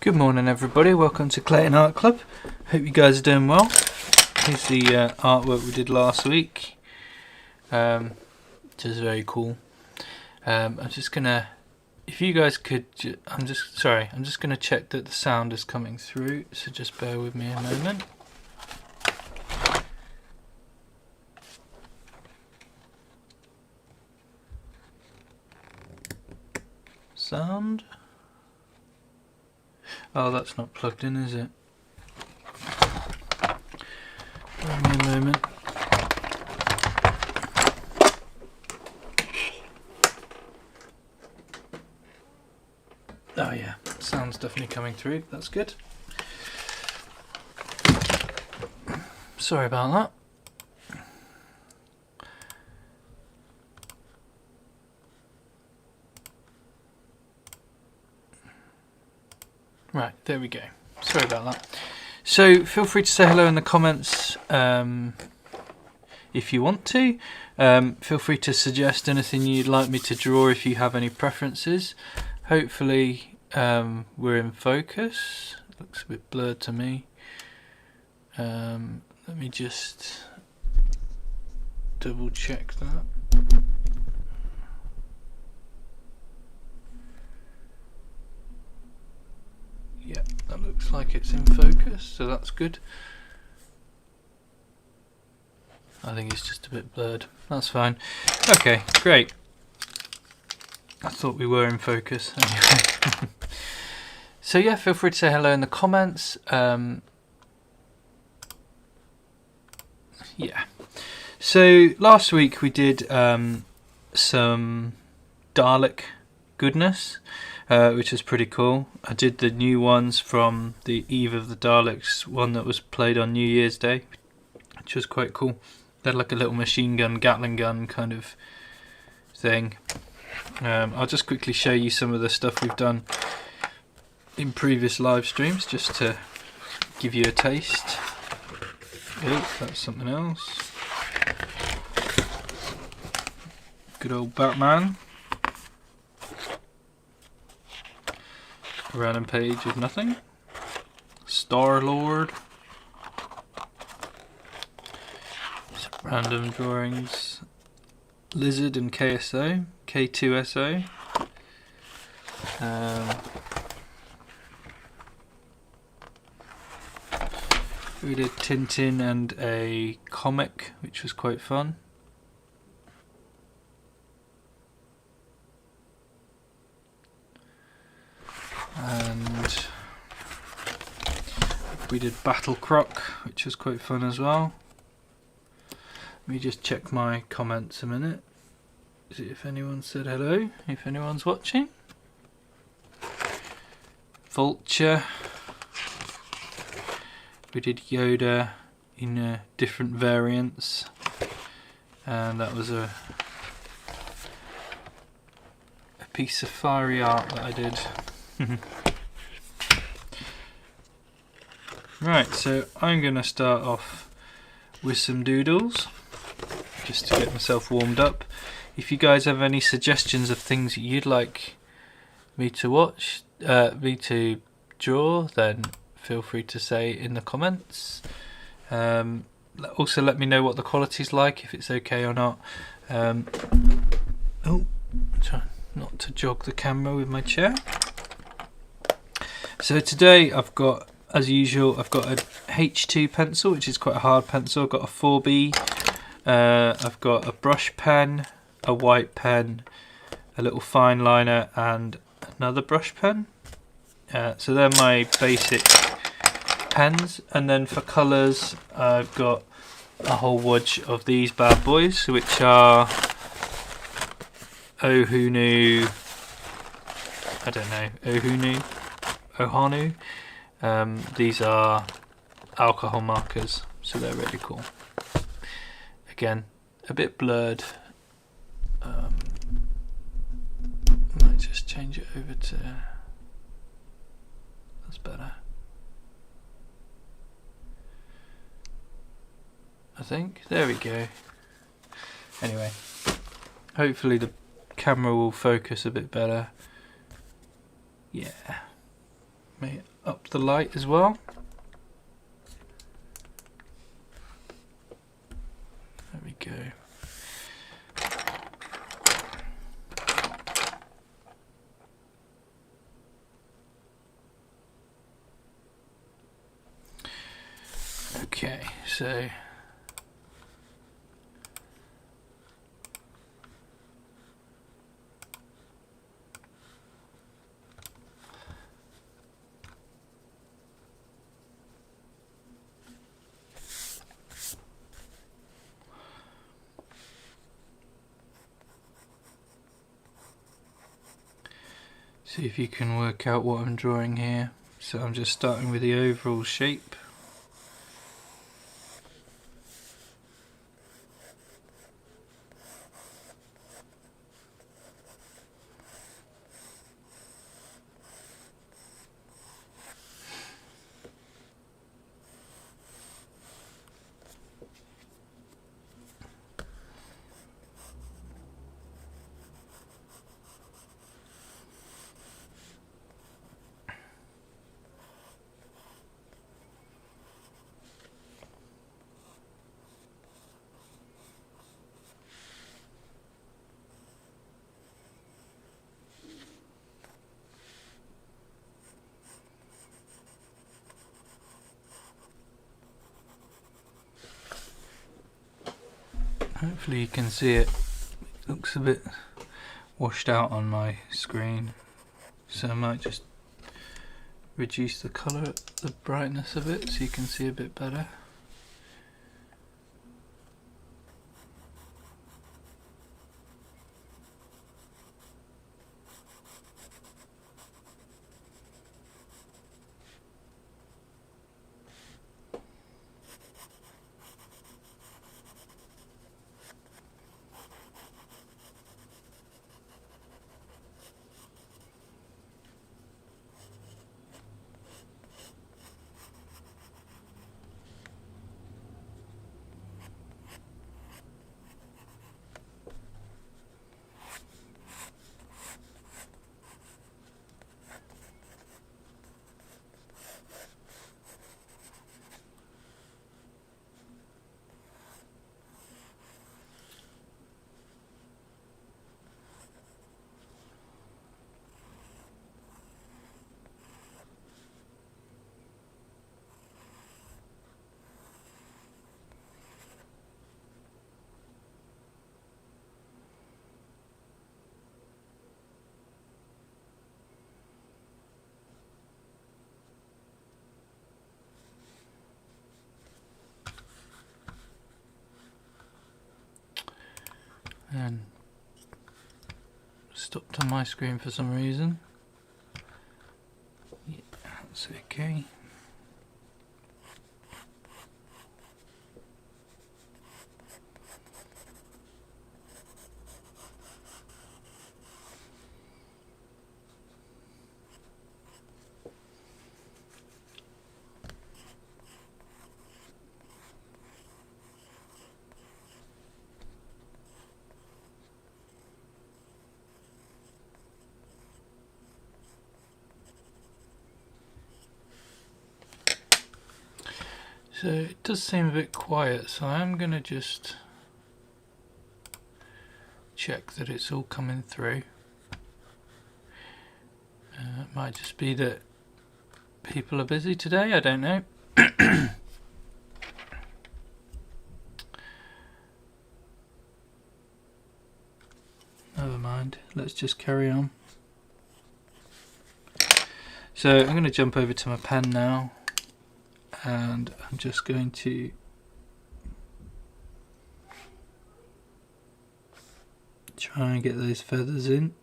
Good morning everybody, welcome to Clayton Art Club. Hope you guys are doing well. Here's the artwork we did last week, which is very cool. I'm just gonna, if you guys could, I'm just gonna check that the sound is coming through, so just bear with me a moment. Sound. Oh, that's not plugged in, is it? Give me a moment. Oh yeah, sound's definitely coming through. That's good. Sorry about that. Right, there we go. Sorry about that. So feel free to say hello in the comments if you want to. Feel free to suggest anything you'd like me to draw if you have any preferences. Hopefully we're in focus. Looks a bit blurred to me. Let me just double check that. Yeah, that looks like it's in focus, so that's good. I think it's just a bit blurred. That's fine. Okay, great. I thought we were in focus. Anyway. So yeah, feel free to say hello in the comments. Yeah. So last week we did some Dalek goodness. Which is pretty cool. I did the new ones from the Eve of the Daleks one that was played on New Year's Day, which was quite cool. They had like a little machine gun, Gatling gun kind of thing. I'll just quickly show you some of the stuff we've done in previous live streams just to give you a taste. Oh, that's something else. Good old Batman. Random page of nothing. Star-Lord. Some random drawings. Lizard and KSO. K2SO. We did Tintin and a comic, which was quite fun. And we did Battle Croc, which was quite fun as well. Let me just check my comments a minute. See if anyone said hello, if anyone's watching. Vulture. We did Yoda in different variants. And that was a piece of fiery art that I did. Right, so I'm going to start off with some doodles just to get myself warmed up. If you guys have any suggestions of things you'd like me to watch, me to draw, then feel free to say in the comments. Also let me know what the quality's like, if it's okay or not. Oh, try not to jog the camera with my chair. So today I've got, as usual, I've got a H2 pencil, which is quite a hard pencil. I've got a 4B, I've got a brush pen, a white pen, a little fine liner and another brush pen. So they're my basic pens, and then for colours I've got a whole wodge of these bad boys, which are Ohanu, Ohanu. These are alcohol markers, so they're really cool. Again, a bit blurred. Might just change it over to, that's better, I think. There we go. Anyway, hopefully the camera will focus a bit better. Yeah. up the light as well. There we go. Okay, so see if you can work out what I'm drawing here. So I'm just starting with the overall shape. Hopefully you can see it. It looks a bit washed out on my screen, so I might just reduce the colour, the brightness of it, so you can see a bit better. And stopped on my screen for some reason. Yeah, that's okay. So it does seem a bit quiet, so I'm going to just check that it's all coming through. It might just be that people are busy today, I don't know. Never mind, let's just carry on. So I'm going to jump over to my pen now, and I'm just going to try and get those feathers in.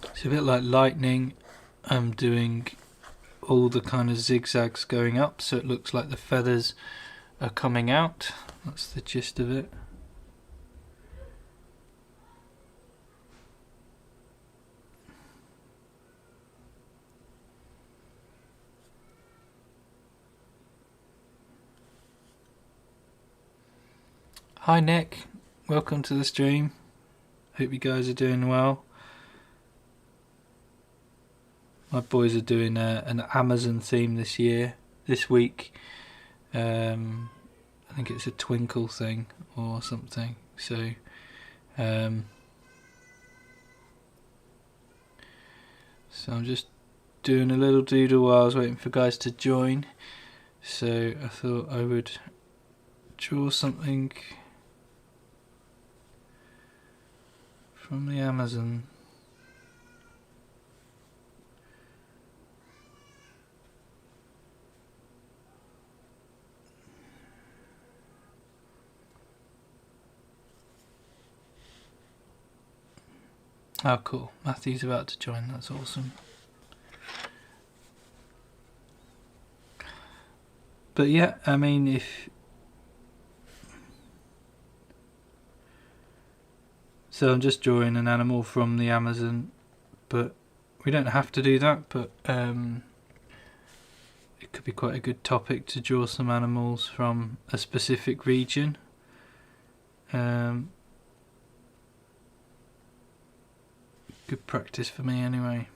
It's a bit like lightning. I'm doing all the kind of zigzags going up, so it looks like the feathers are coming out. That's the gist of it. Hi Nick, welcome to the stream. Hope you guys are doing well. My boys are doing an Amazon theme this week. I think it's a twinkle thing or something. So, so I'm just doing a little doodle while I was waiting for guys to join. So I thought I would draw something from the Amazon. Oh cool, Matthew's about to join, that's awesome. But yeah, I mean, so I'm just drawing an animal from the Amazon, but we don't have to do that, but it could be quite a good topic to draw some animals from a specific region. Good practice for me anyway.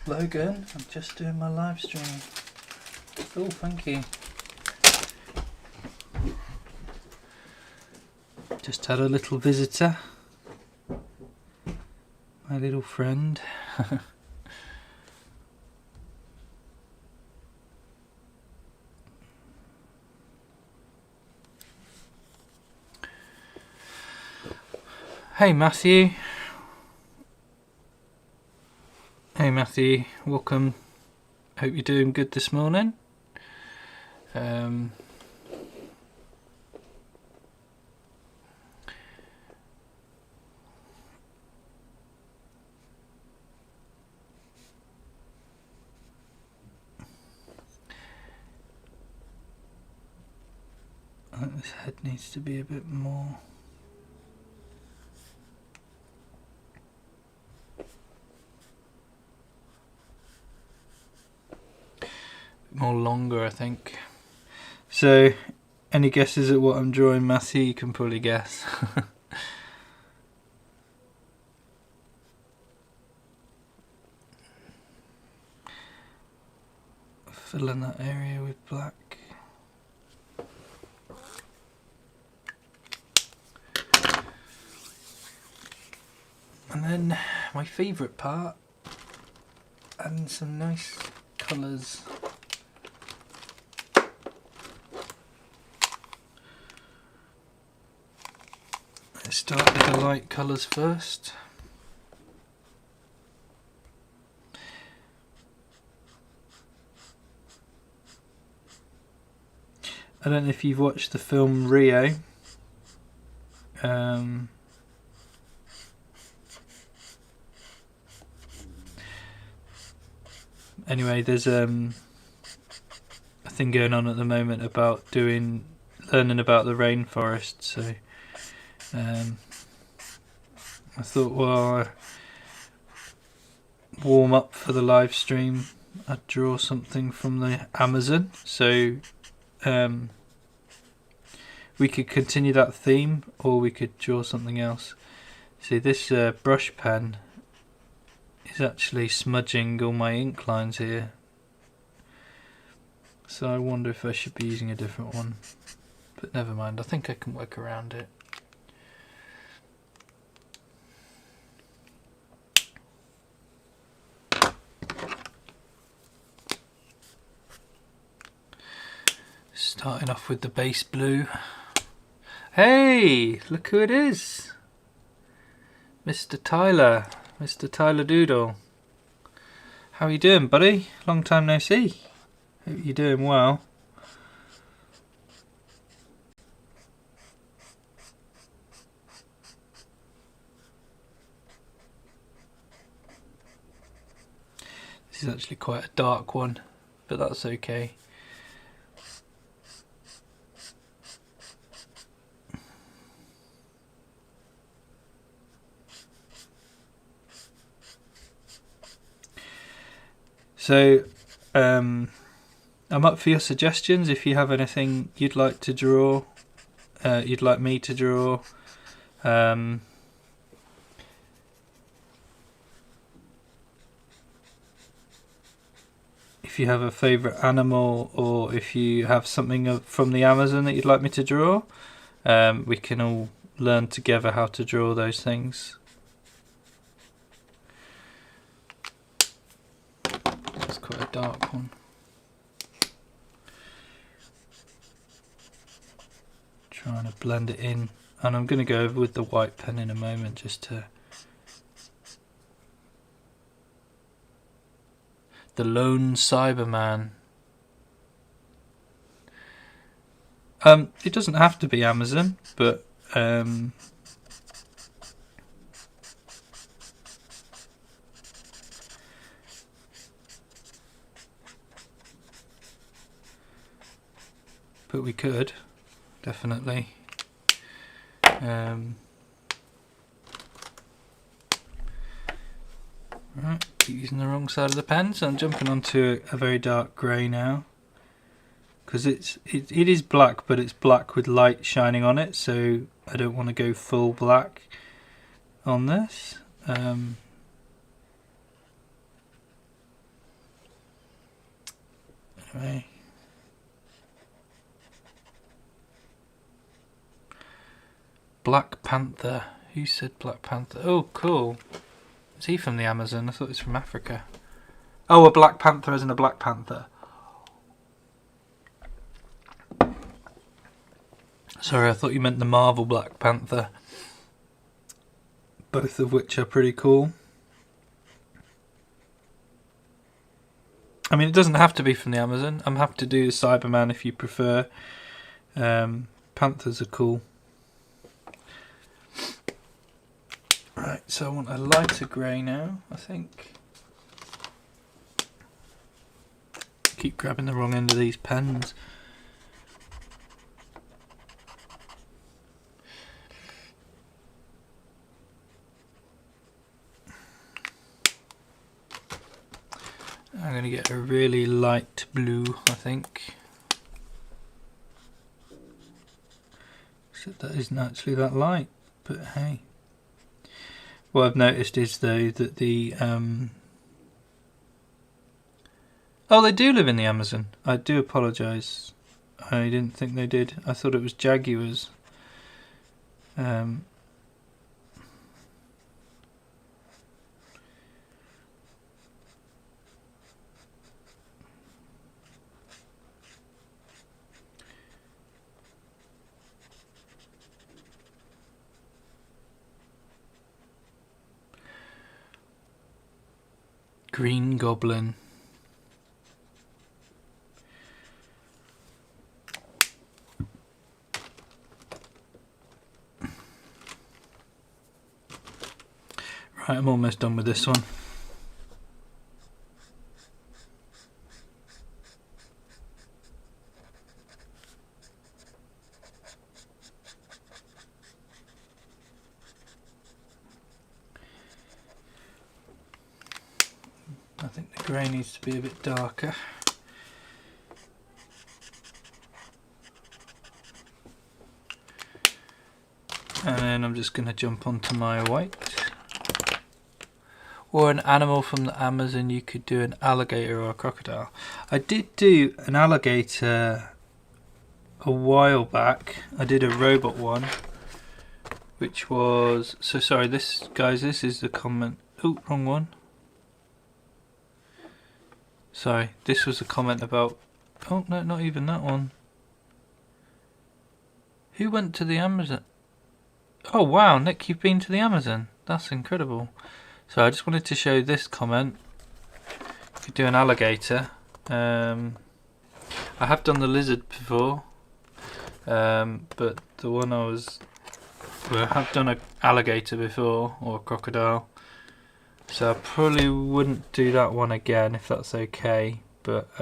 Logan, I'm just doing my live stream. Oh, thank you. Just had a little visitor. My little friend. Hey Matthew. Hey Matthew, welcome. Hope you're doing good this morning. I think this head needs to be a bit more. More longer, I think. So, any guesses at what I'm drawing, Matthew? You can probably guess. Fill in that area with black. And then my favourite part, adding some nice colours. Let's start with the light colours first. I don't know if you've watched the film Rio. Anyway, there's a thing going on at the moment about learning about the rainforest. So I thought, well, warm up for the live stream, I'd draw something from the Amazon. So we could continue that theme, or we could draw something else. See, this brush pen is actually smudging all my ink lines here, so I wonder if I should be using a different one, but never mind, I think I can work around it. Starting off with the base blue. Hey, look who it is. Mr. Tyler Doodle. How are you doing, buddy? Long time no see. Hope you're doing well. This is actually quite a dark one, but that's okay. So I'm up for your suggestions. If you have anything you'd like to draw, you'd like me to draw, if you have a favourite animal, or if you have something from the Amazon that you'd like me to draw, we can all learn together how to draw those things. That's quite a dark one. Trying to blend it in, and I'm going to go over with the white pen in a moment just to... The Lone Cyberman. It doesn't have to be Amazon, but we could definitely. Right, keep using the wrong side of the pen, so I'm jumping onto a very dark grey now, because it is black, but it's black with light shining on it, so I don't want to go full black on this. Anyway, Black Panther. Who said Black Panther? Oh, cool. Is he from the Amazon? I thought he was from Africa. Oh, a Black Panther isn't a Black Panther. Sorry, I thought you meant the Marvel Black Panther. Both of which are pretty cool. I mean, it doesn't have to be from the Amazon. I'm happy to do the Cyberman if you prefer. Panthers are cool. Right, so I want a lighter grey now, I think. Keep grabbing the wrong end of these pens. I'm going to get a really light blue, I think. Except that isn't actually that light, but hey. What I've noticed is, though, that the... Oh, they do live in the Amazon. I do apologise. I didn't think they did. I thought it was jaguars. Green Goblin. Right, I'm almost done with this one. I think the grey needs to be a bit darker. And then I'm just going to jump onto my white. Or an animal from the Amazon. You could do an alligator or a crocodile. I did do an alligator a while back. I did a robot one, which was... So sorry, this, guys, this is the comment. Oh, wrong one. Sorry, this was a comment about... Oh, no, not even that one. Who went to the Amazon? Oh, wow, Nick, you've been to the Amazon. That's incredible. So I just wanted to show this comment. You could do an alligator. I have done the lizard before. But the one I have done an alligator before, or a crocodile. So I probably wouldn't do that one again if that's okay. But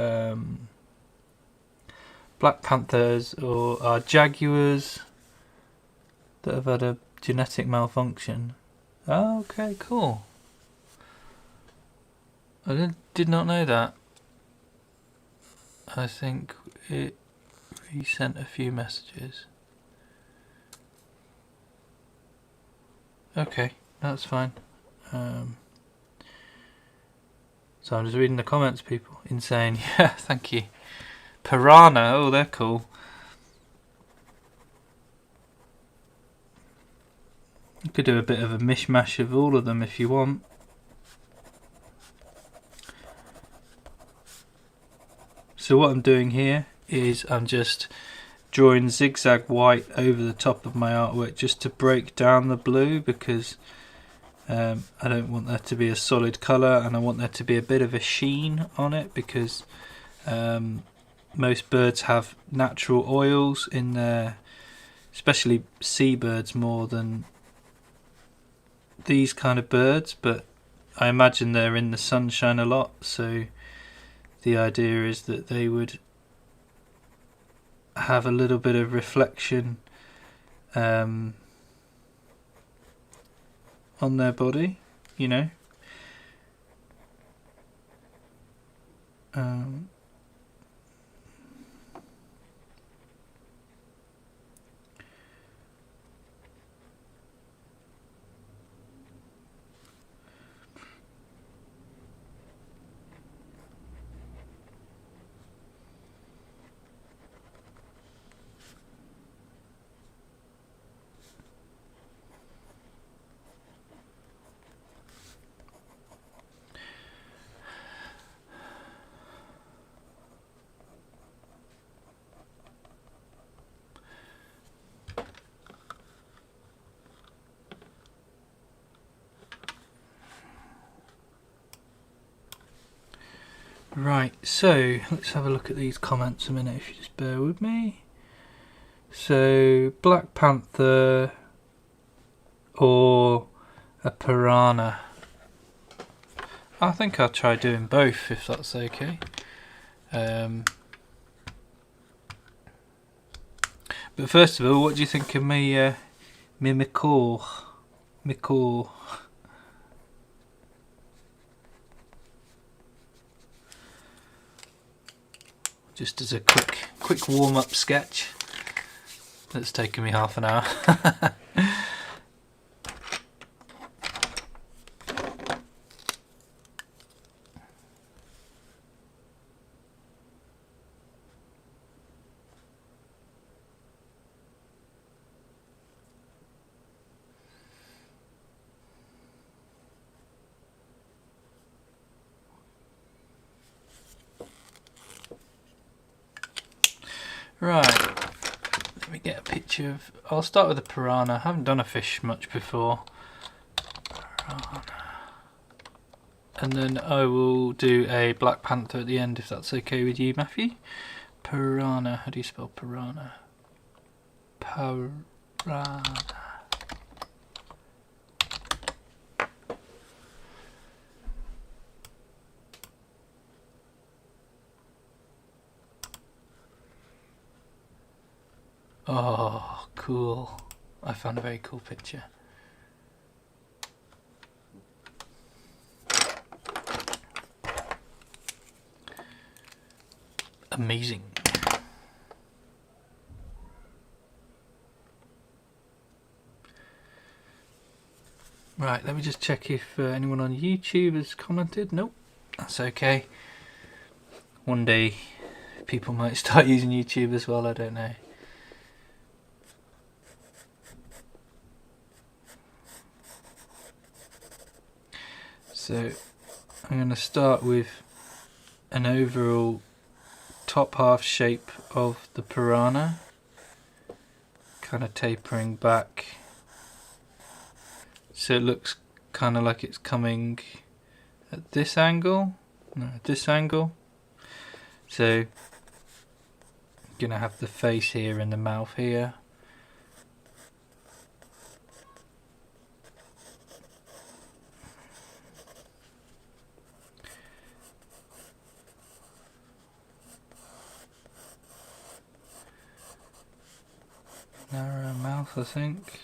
Black Panthers or Jaguars that have had a genetic malfunction. Oh, okay, cool. I did not know that. I think it resent a few messages. Okay, that's fine. So I'm just reading the comments, people. Insane. Yeah, thank you. Piranha. Oh, they're cool. You could do a bit of a mishmash of all of them if you want. So what I'm doing here is I'm just drawing zigzag white over the top of my artwork just to break down the blue, because I don't want there to be a solid colour, and I want there to be a bit of a sheen on it, because most birds have natural oils in their, especially seabirds more than these kind of birds, but I imagine they're in the sunshine a lot, so the idea is that they would have a little bit of reflection on their body, you know. Right, so let's have a look at these comments a minute, if you just bear with me. So, Black Panther or a Piranha? I think I'll try doing both, if that's okay. But first of all, what do you think of me, me macaw? Just as a quick warm-up sketch. That's taken me half an hour. Right, let me get a picture of... I'll start with a piranha. I haven't done a fish much before. Piranha. And then I will do a Black Panther at the end, if that's okay with you, Matthew. Piranha, how do you spell piranha? Piranha. Oh, cool. I found a very cool picture. Amazing. Right, let me just check if anyone on YouTube has commented. Nope, that's okay. One day people might start using YouTube as well, I don't know. So I'm going to start with an overall top half shape of the piranha, kind of tapering back, so it looks kind of like it's coming at this angle, no, at this angle. So I'm going to have the face here and the mouth here. narrow mouth, I think.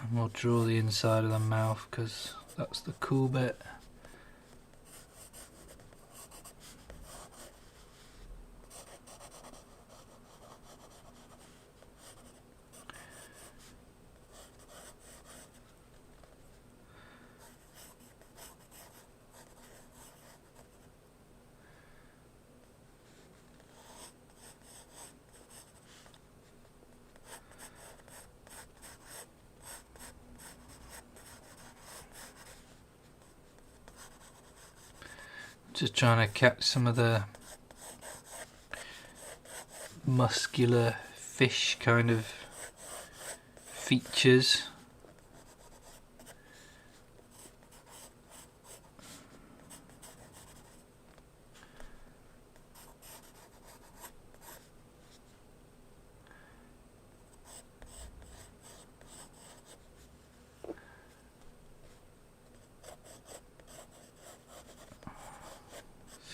And we'll draw the inside of the mouth because that's the cool bit. Just trying to catch some of the muscular fish kind of features.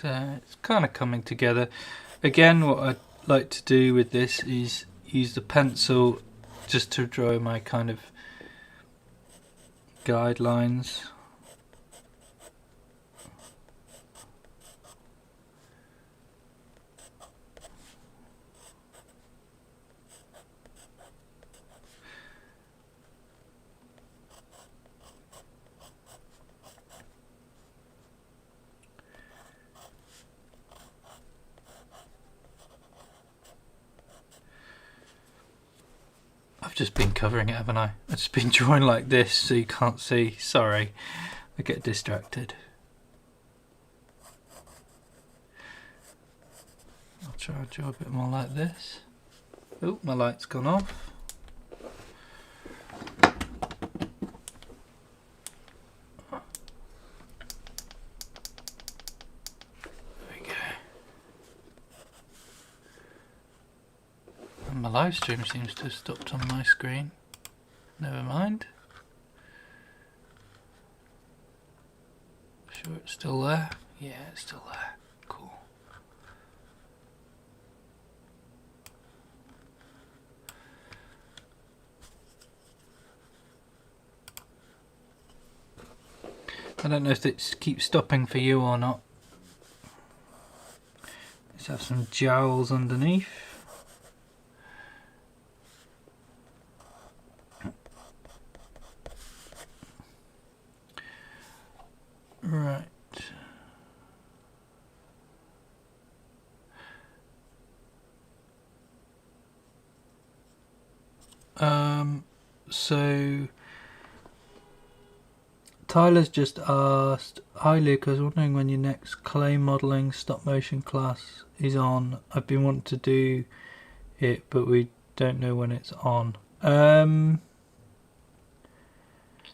So it's kind of coming together. Again, what I'd like to do with this is use the pencil just to draw my kind of guidelines. I've just been covering it, haven't I? I've just been drawing like this so you can't see. Sorry, I get distracted. I'll try to draw a bit more like this. Oh, my light's gone off. There we go. And my live stream seems to have stopped on my screen. Never mind. Sure it's still there? Yeah, it's still there. Cool. I don't know if it keeps stopping for you or not. Let's have some jowls underneath. Right. So Tyler's just asked, "Hi Luke, I was wondering when your next clay modelling stop motion class is on. I've been wanting to do it, but we don't know when it's on."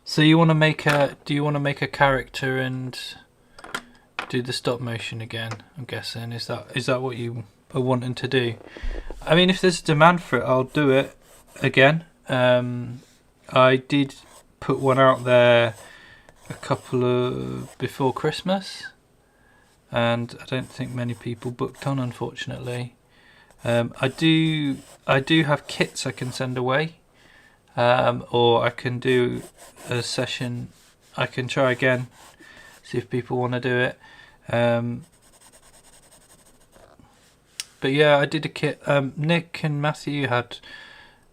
So you want to make a? Do you want to make a character and do the stop motion again? I'm guessing is that what you are wanting to do? I mean, if there's a demand for it, I'll do it again. I did put one out there a couple of before Christmas, and I don't think many people booked on, unfortunately. I do have kits I can send away, or I can do a session. I can try again, see if people want to do it. But yeah, I did a kit. Nick and Matthew had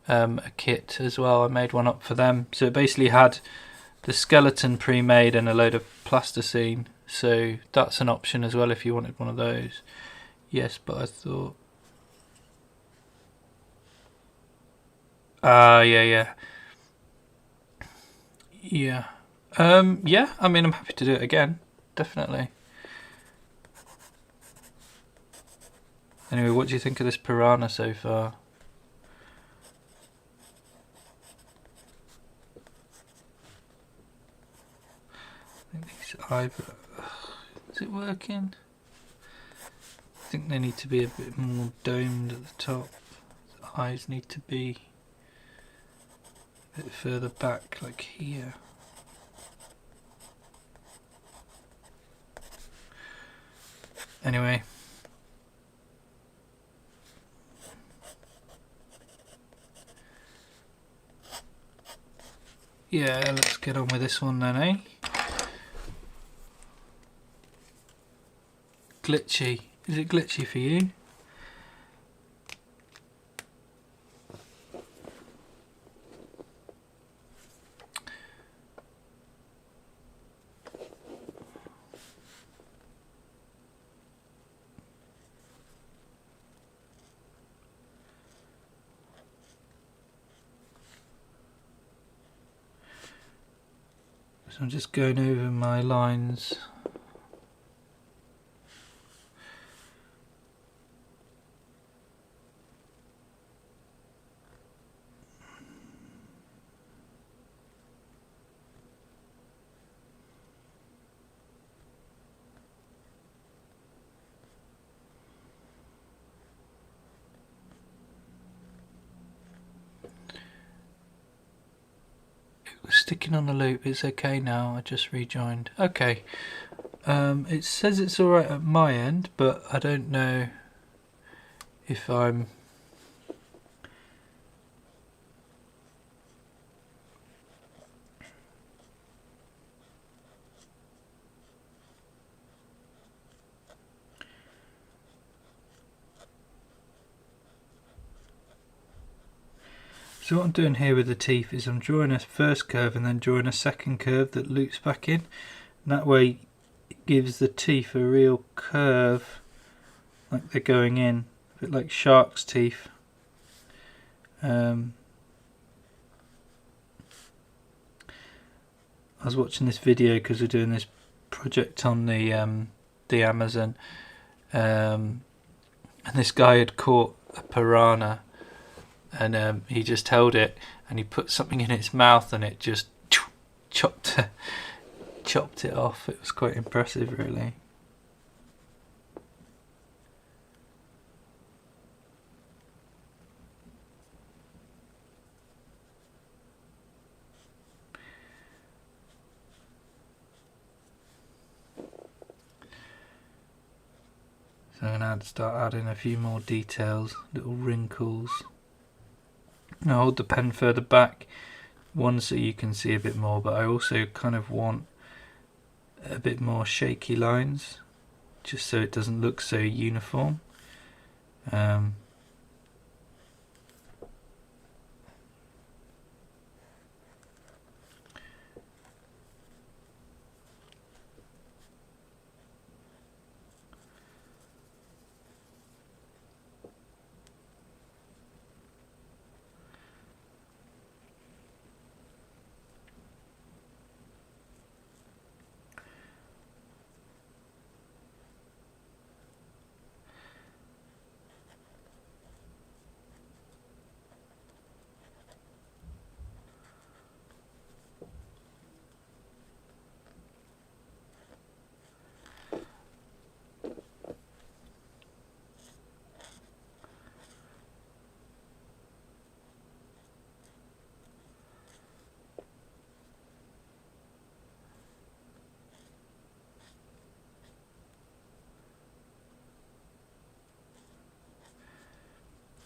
a kit as well. I made one up for them. So it basically had the skeleton pre-made and a load of plasticine. So that's an option as well if you wanted one of those. Yes, but I thought... yeah. Yeah. Yeah, I mean, I'm happy to do it again. Definitely. Anyway, what do you think of this Piranha so far? I think these eyebrows... Is it working? I think they need to be a bit more domed at the top. The eyes need to be a bit further back, like here. Anyway. Yeah, let's get on with this one then, eh? Glitchy. Is it glitchy for you? So I'm just going over my lines. It was sticking on the loop. It's okay now. I just rejoined. Okay. It says it's alright at my end, but I don't know if I'm... So what I'm doing here with the teeth is I'm drawing a first curve and then drawing a second curve that loops back in. And that way it gives the teeth a real curve, like they're going in, a bit like shark's teeth. I was watching this video because we're doing this project on the Amazon, and this guy had caught a piranha, and he just held it and he put something in its mouth and it just chopped it off. It was quite impressive, really. So I'm going to start adding a few more details, little wrinkles. I'll hold the pen further back, one so you can see a bit more, but I also kind of want a bit more shaky lines, just so it doesn't look so uniform.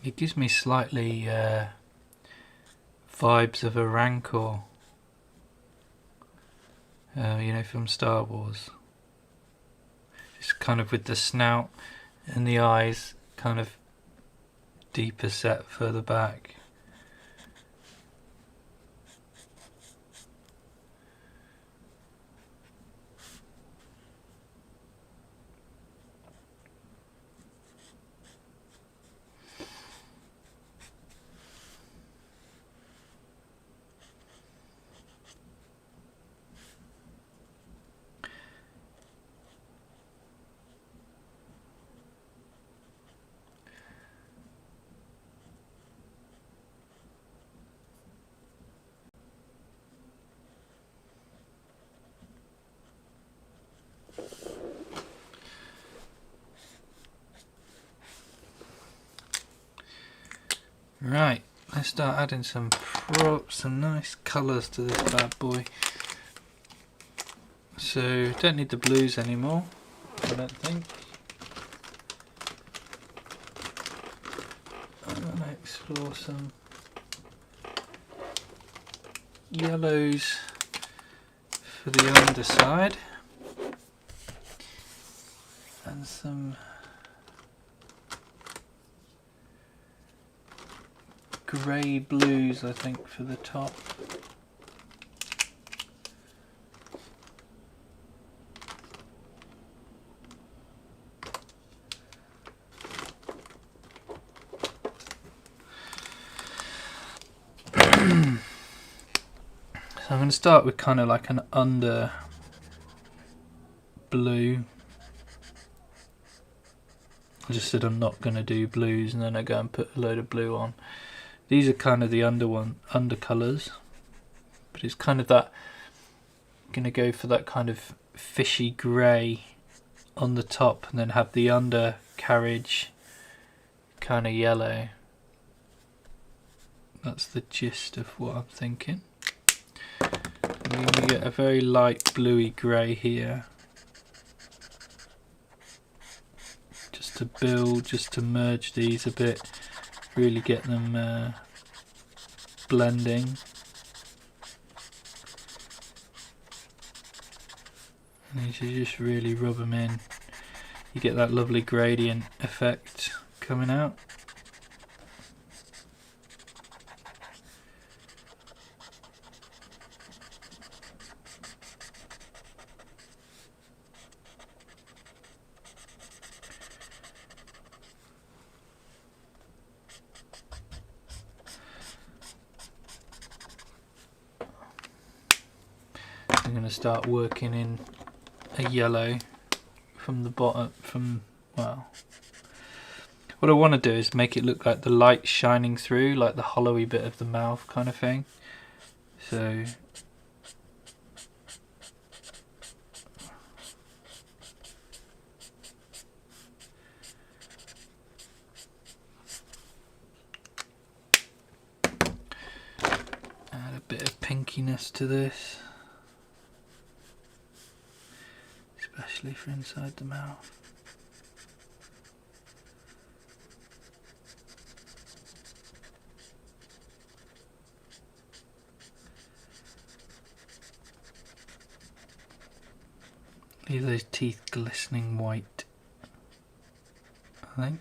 It gives me slightly vibes of a Rancor, you know, from Star Wars. Just kind of with the snout and the eyes kind of deeper set further back. Right, let's start adding some nice colours to this bad boy. So, don't need the blues anymore, I don't think. I'm going to explore some yellows for the underside, and some grey blues, I think, for the top. So I'm going to start with kind of like an under blue. I just said I'm not going to do blues, and then I go and put a load of blue on. These are kind of the under colours, but it's kind of that. I'm going to go for that kind of fishy grey on the top, and then have the undercarriage kind of yellow. That's the gist of what I'm thinking. And then we get a very light bluey grey here, just to build, just to merge these a bit, really get them blending. And as you just really rub them in, you get that lovely gradient effect coming out. I'm going to start working in a yellow from the bottom, well, what I want to do is make it look like the light shining through, like the hollowy bit of the mouth kind of thing. So add a bit of pinkiness to this, especially for inside the mouth. Leave those teeth glistening white, I think.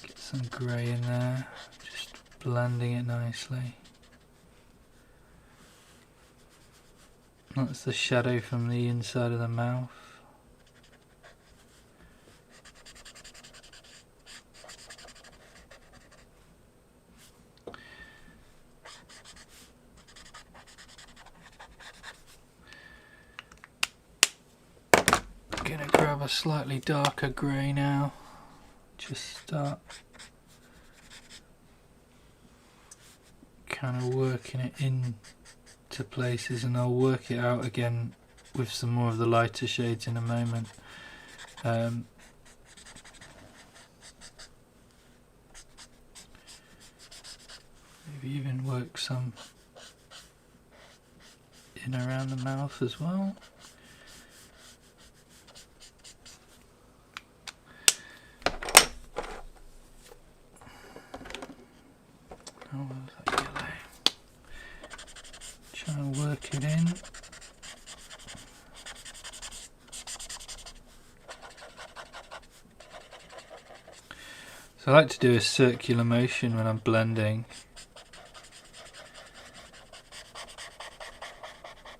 Get some grey in there, just blending it nicely. That's the shadow from the inside of the mouth. Gonna grab a slightly darker grey now. Just start kind of working it into places, and I'll work it out again with some more of the lighter shades in a moment. Maybe even work some in around the mouth as well. Oh, that yellow. Try and work it in. So I like to do a circular motion when I'm blending,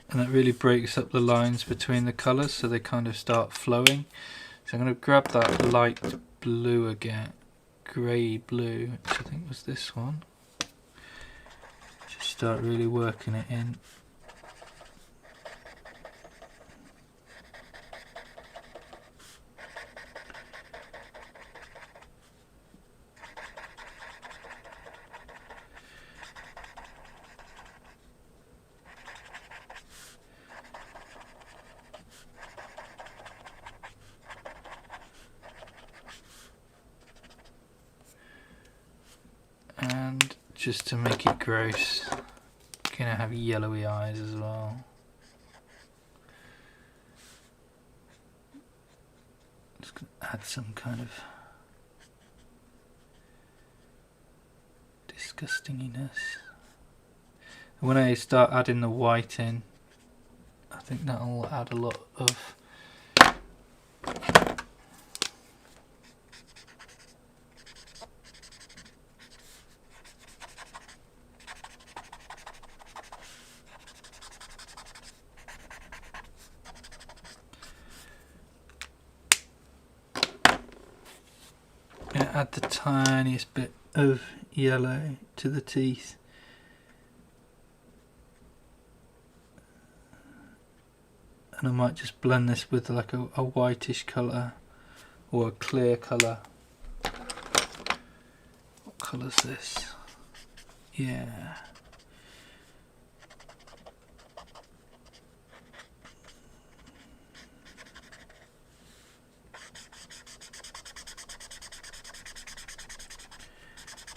and that really breaks up the lines between the colours, so they kind of start flowing. So I'm going to grab that light blue again, grey blue, which I think was this one. Just start really working it in. And just to make it gross, gonna have yellowy eyes as well. add some kind of disgustinginess. When I start adding the white in, I think that'll add a lot of add the tiniest bit of yellow to the teeth. And I might just blend this with like a whitish colour or a clear colour. What colour's this? Yeah.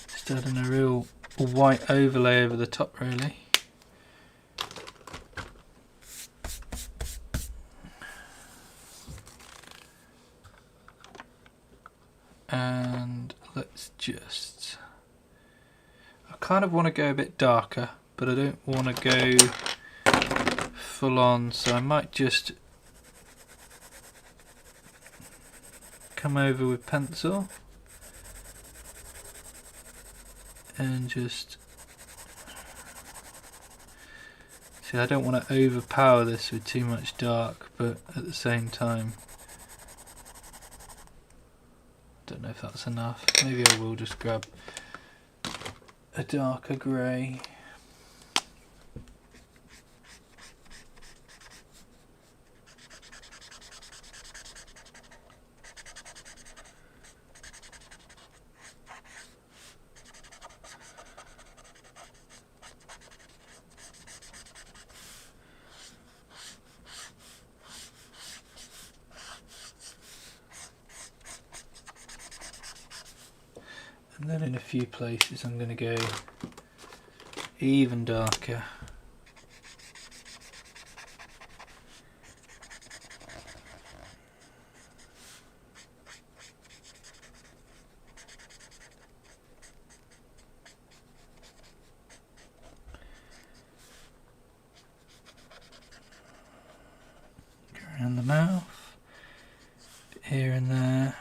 Just adding a real white overlay over the top really. And let's just, I kind of want to go a bit darker, but I don't want to go full on, so I might just come over with pencil and just, see, I don't want to overpower this with too much dark, but at the same time, don't know if that's enough. Maybe I will just grab a darker grey. And then in a few places I'm going to go even darker. Go around the mouth, here and there.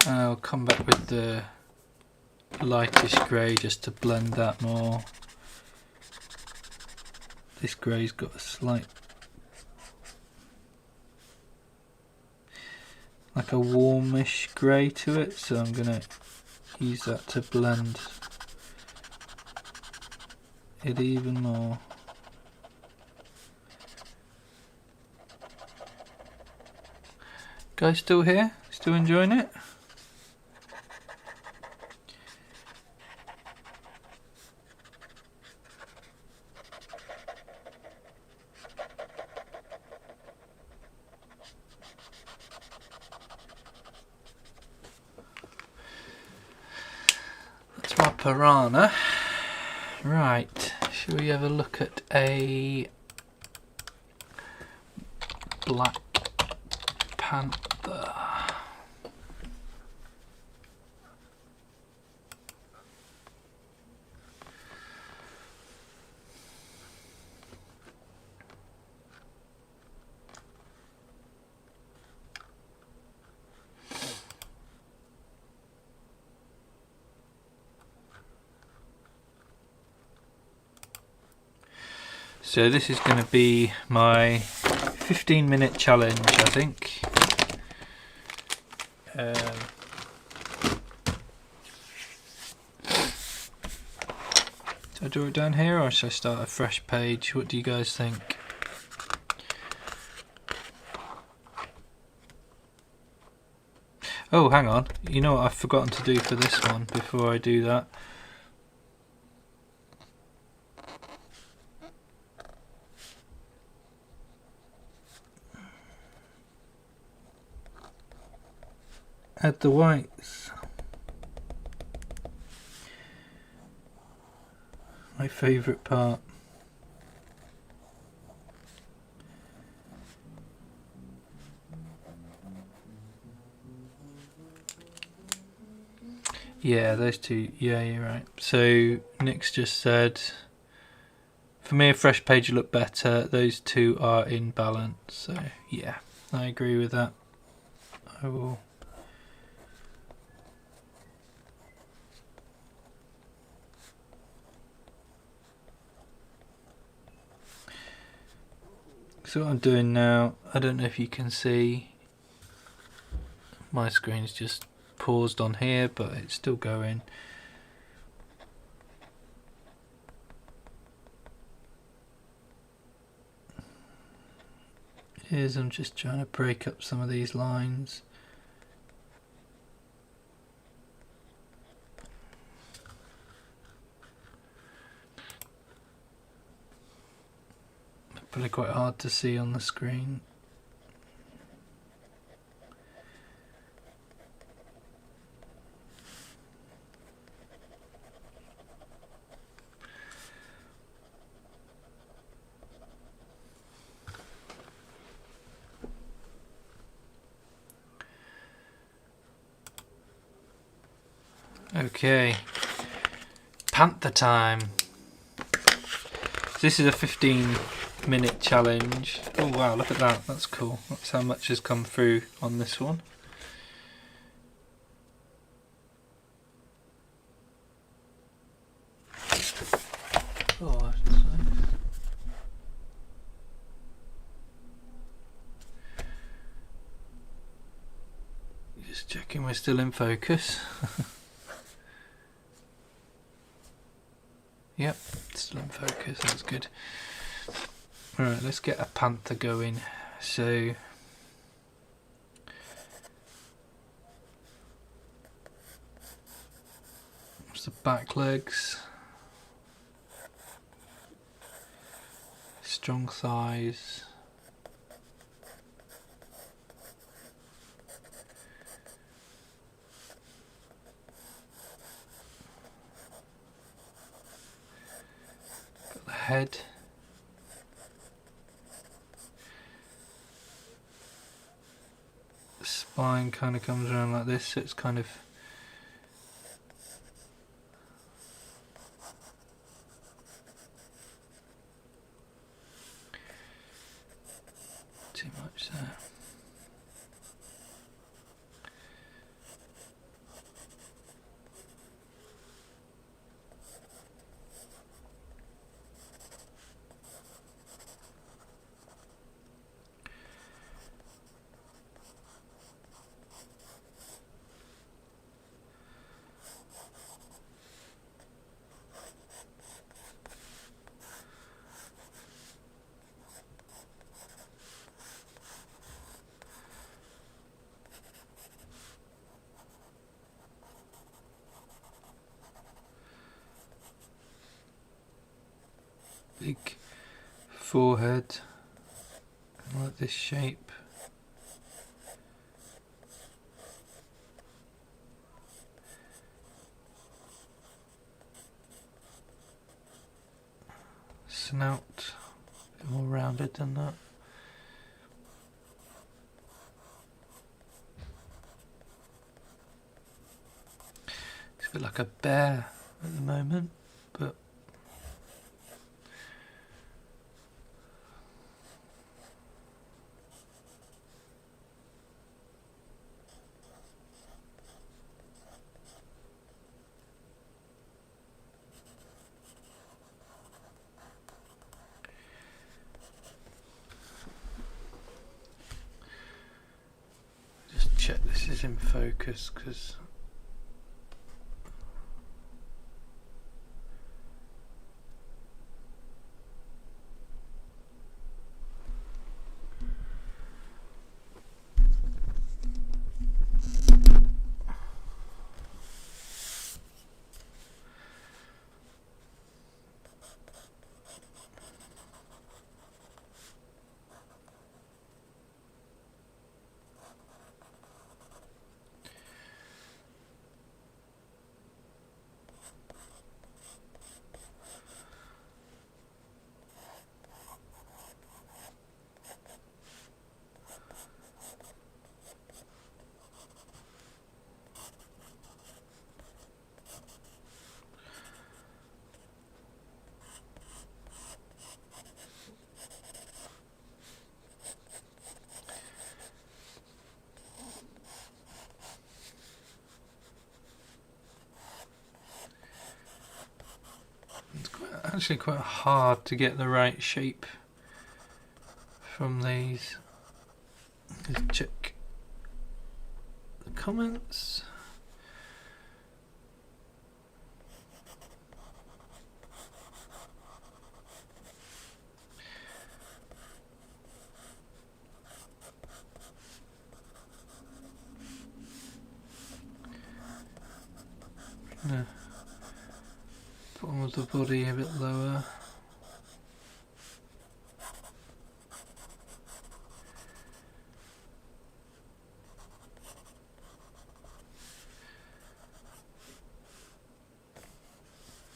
I'll come back with the lightish grey just to blend that more. This grey's got a slight, like a warmish grey to it, so I'm going to use that to blend it even more. Guys still here? Still enjoying it? That's my Piranha. Right, shall we have a look at a black Panther? So this is going to be my 15-minute challenge, I think. Do I draw it down here or should I start a fresh page? What do you guys think? Oh, hang on. You know what I've forgotten to do for this one before I do that? Add the whites. My favourite part. Yeah, those two. Yeah, you're right. So Nick's just said, for me, a fresh page will look better. Those two are in balance. So yeah, I agree with that. I will. So what I'm doing now, I don't know if you can see, my screen's just paused on here, but it's still going. I'm just trying to break up some of these lines. But they're quite hard to see on the screen. Okay, Panther time. This is a 15-minute challenge. Oh wow, look at that, that's cool. That's how much has come through on this one. Oh, just checking we're still in focus. Yep, still in focus, that's good. Alright, let's get a panther going. So what's the back legs? Strong thighs. Got the head. The spine kind of comes around like this, so it's kind of too much there. Big forehead, I like this shape. Snout, a bit more rounded than that. It's a bit like a bear at the moment, but just check this is in focus because actually quite hard to get the right shape from these. Let's check the comments. No. Bottom of the body a bit lower.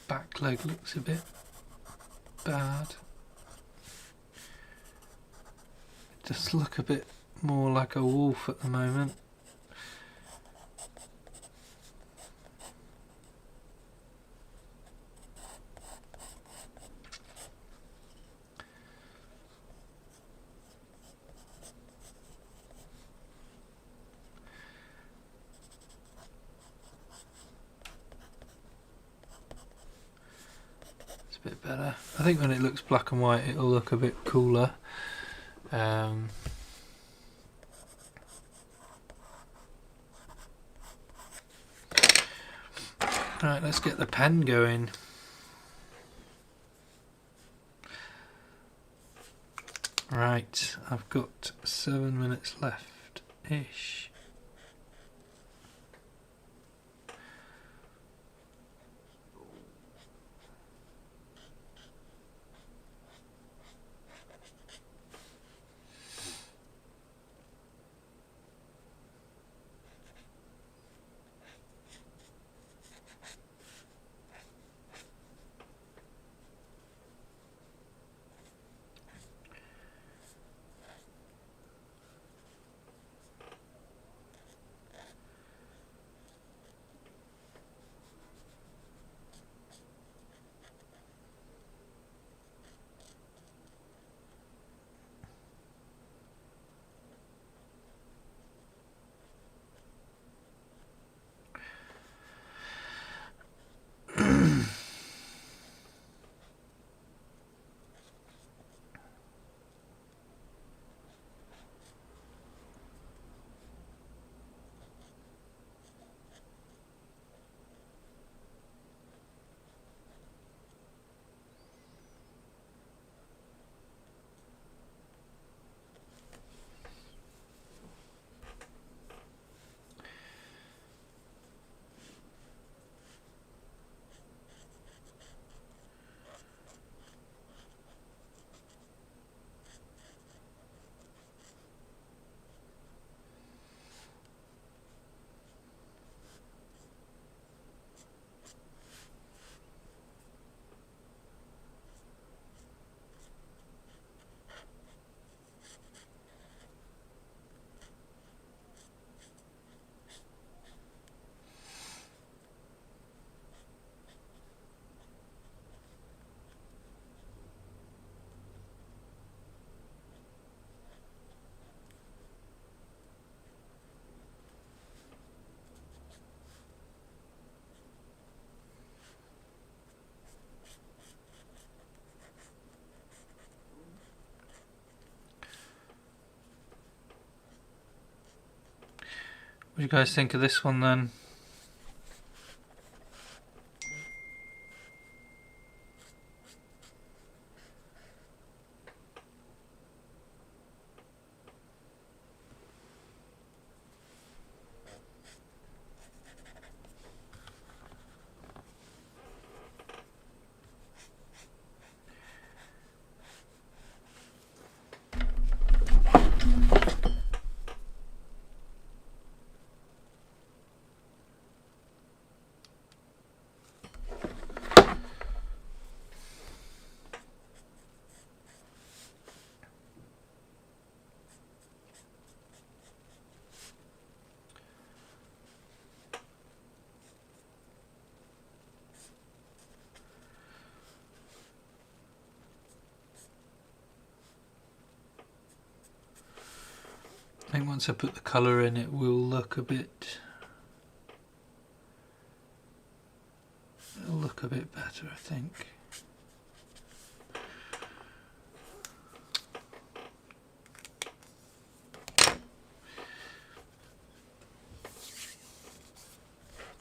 Back leg looks a bit bad. It does look a bit more like a wolf at the moment. A bit better. I think when it looks black and white it'll look a bit cooler. Right, let's get the pen going. Right, I've got 7 minutes left-ish. What do you guys think of this one then? I think once I put the colour in it will look a bit better, I think.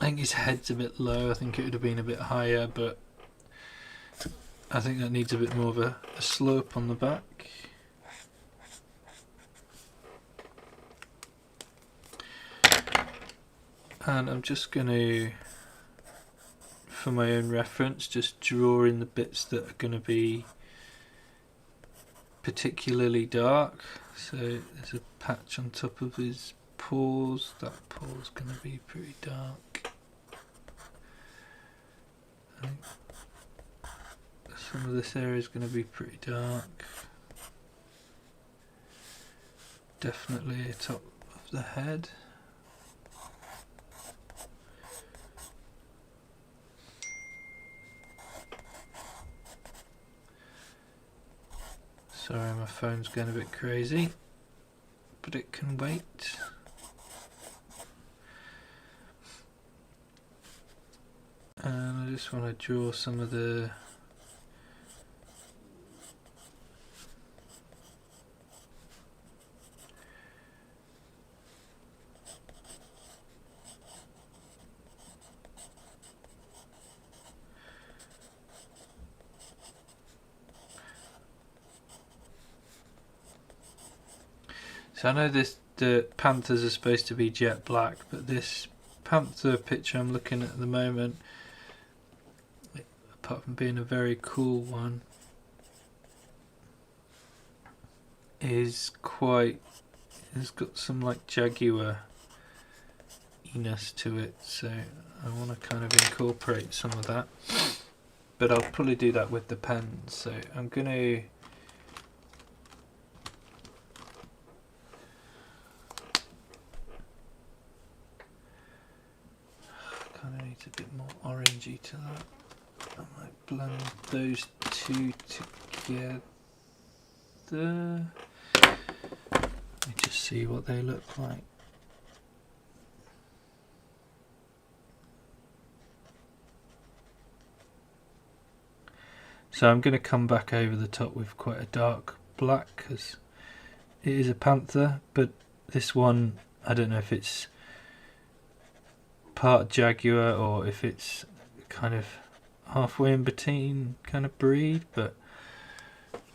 think his head's a bit low. I think it would have been a bit higher, but I think that needs a bit more of a slope on the back. And I'm just going to, for my own reference, just draw in the bits that are going to be particularly dark. So there's a patch on top of his paws. That paw's going to be pretty dark. I think some of this area is going to be pretty dark. Definitely the top of the head. Sorry, my phone's going a bit crazy, but it can wait. And I just want to draw some of the So I know the Panthers are supposed to be jet black, but this Panther picture I'm looking at the moment, apart from being a very cool one, is quite, it's got some like jaguar-iness to it, so I want to kind of incorporate some of that, but I'll probably do that with the pens. So I'm going to kind of need a bit more orangey to that. I might blend those two together. Let me just see what they look like. So I'm going to come back over the top with quite a dark black because it is a panther, but this one, I don't know if it's part jaguar or if it's kind of halfway in between kind of breed, but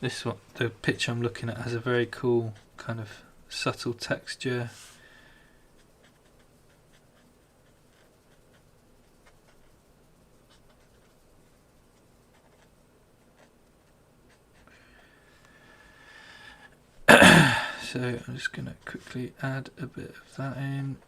this one, the picture I'm looking at, has a very cool kind of subtle texture. So I'm just going to quickly add a bit of that in.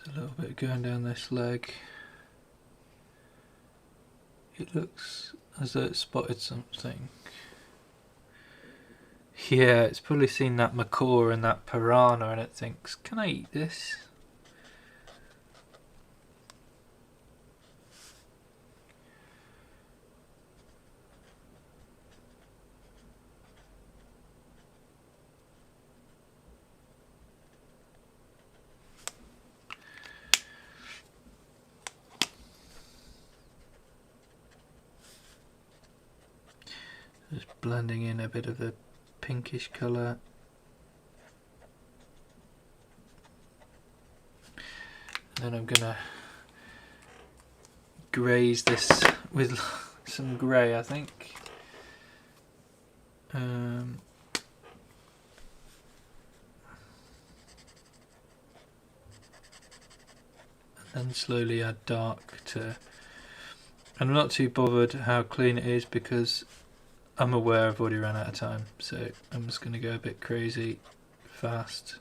There's a little bit going down this leg. It looks as though it spotted something. Yeah, it's probably seen that macaw and that piranha and it thinks, can I eat this? Just blending in a bit of a pinkish colour. Then I'm gonna graze this with some grey, I think. And then slowly add dark to. I'm not too bothered how clean it is because I'm aware I've already run out of time, so I'm just going to go a bit crazy fast.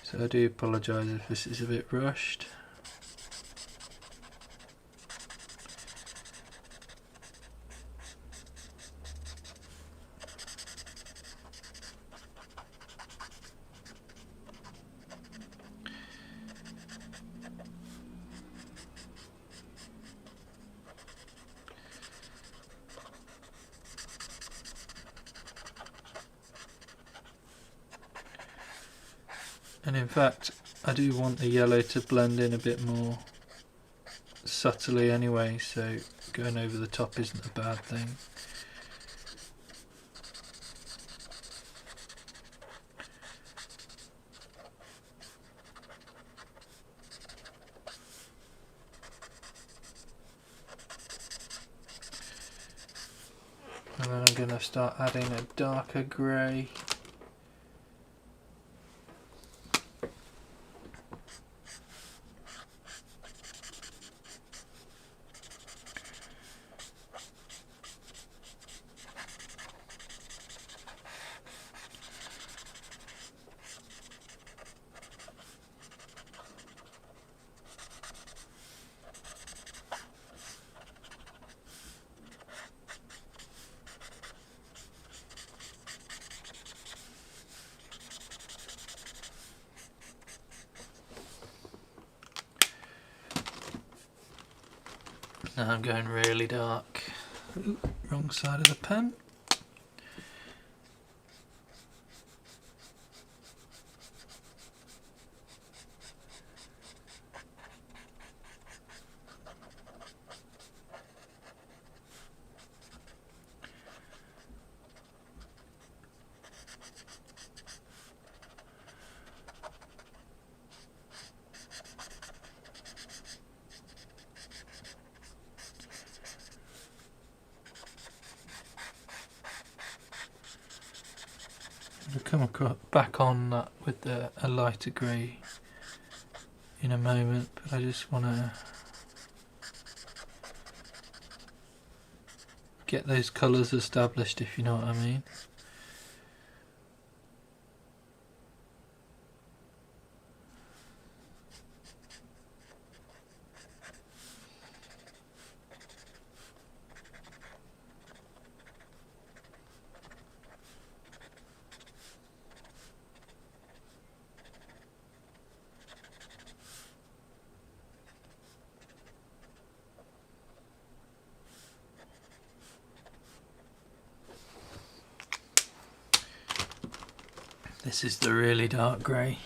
So I do apologise if this is a bit rushed. And in fact, I do want the yellow to blend in a bit more subtly anyway, so going over the top isn't a bad thing. And then I'm going to start adding a darker grey. Now I'm going really dark. Ooh, wrong side of the pen. I'll come back on that with a lighter grey in a moment, but I just want to get those colours established, if you know what I mean. This is the really dark grey.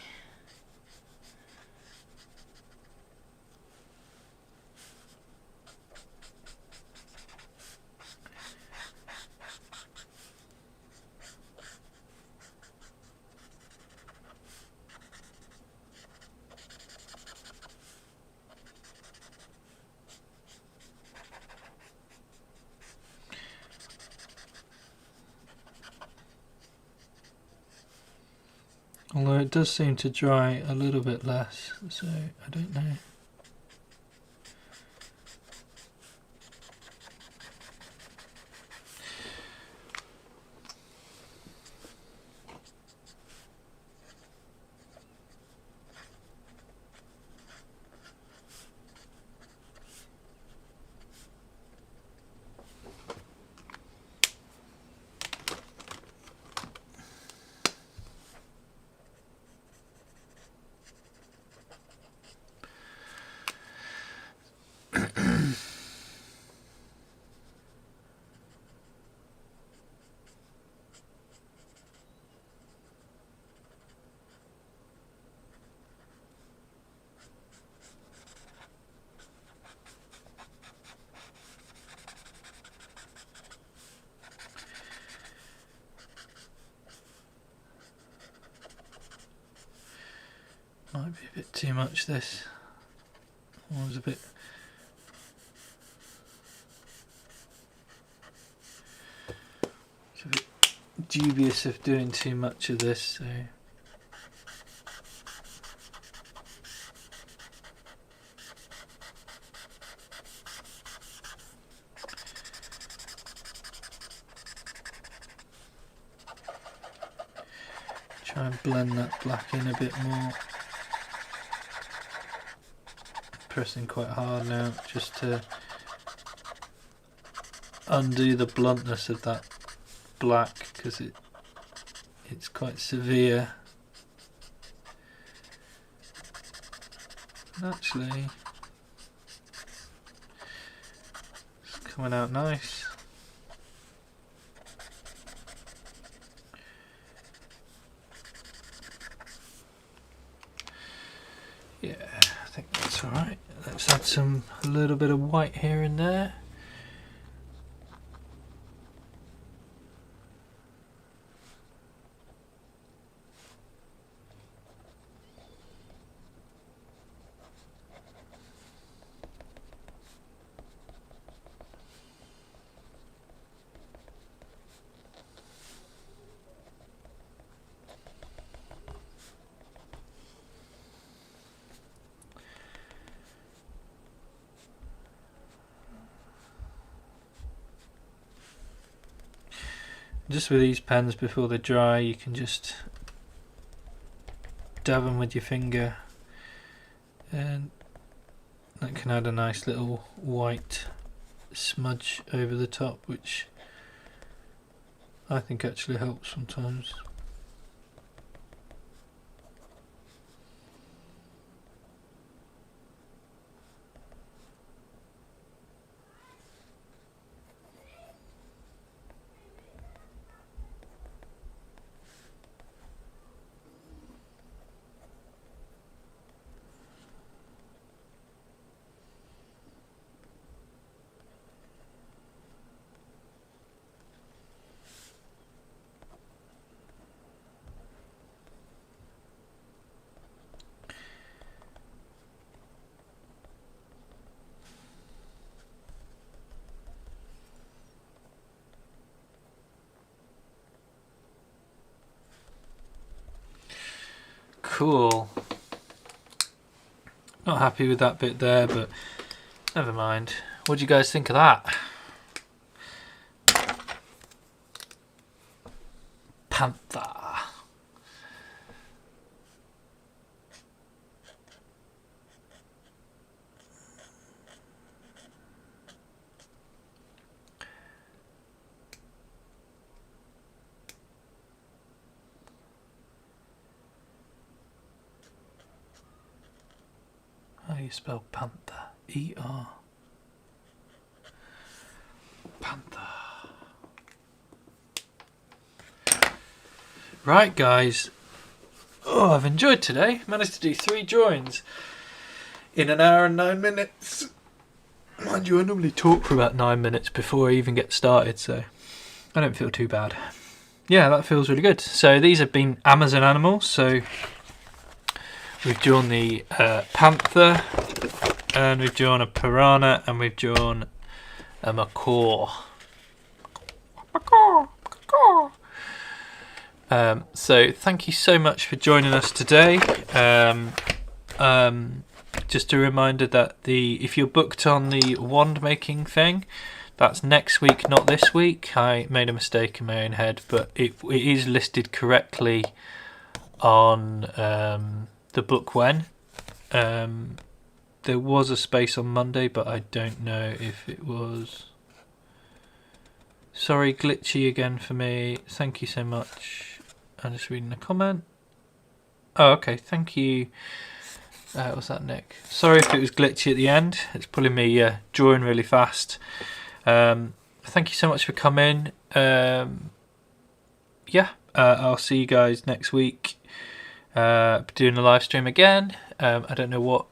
Although it does seem to dry a little bit less, so I don't know. Might be a bit too much this. I was a bit dubious of doing too much of this, so try and blend that black in a bit more. Pressing quite hard now just to undo the bluntness of that black, because it's quite severe. And actually, it's coming out nice. That's alright. Let's add a little bit of white here and there. Just with these pens, before they dry, you can just dab them with your finger, and that can add a nice little white smudge over the top, which I think actually helps sometimes. Cool. Not happy with that bit there, but never mind. What do you guys think of that? Panther. How do you spell Panther? E-R. Panther. Right, guys. Oh, I've enjoyed today. Managed to do 3 drawings in an hour and 9 minutes. Mind you, I normally talk for about 9 minutes before I even get started, so I don't feel too bad. Yeah, that feels really good. So these have been Amazon animals. So we've drawn the panther, and we've drawn a piranha, and we've drawn a macaw. So thank you so much for joining us today. Just a reminder that if you're booked on the wand making thing, that's next week, not this week. I made a mistake in my own head, but it is listed correctly on the book when. There was a space on Monday, but I don't know if it was. Sorry, glitchy again for me. Thank you so much. I'm just reading a comment. Oh, okay. Thank you. What's that, Nick? Sorry if it was glitchy at the end. It's pulling me drawing really fast. Thank you so much for coming. I'll see you guys next week. Doing a live stream again. I don't know what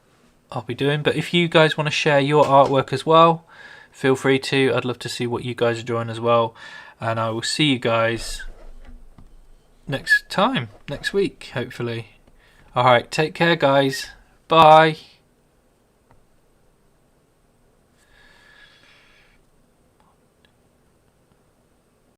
I'll be doing, but if you guys want to share your artwork as well, feel free to. I'd love to see what you guys are drawing as well, and I will see you guys next week, hopefully. Alright, take care, guys. Bye.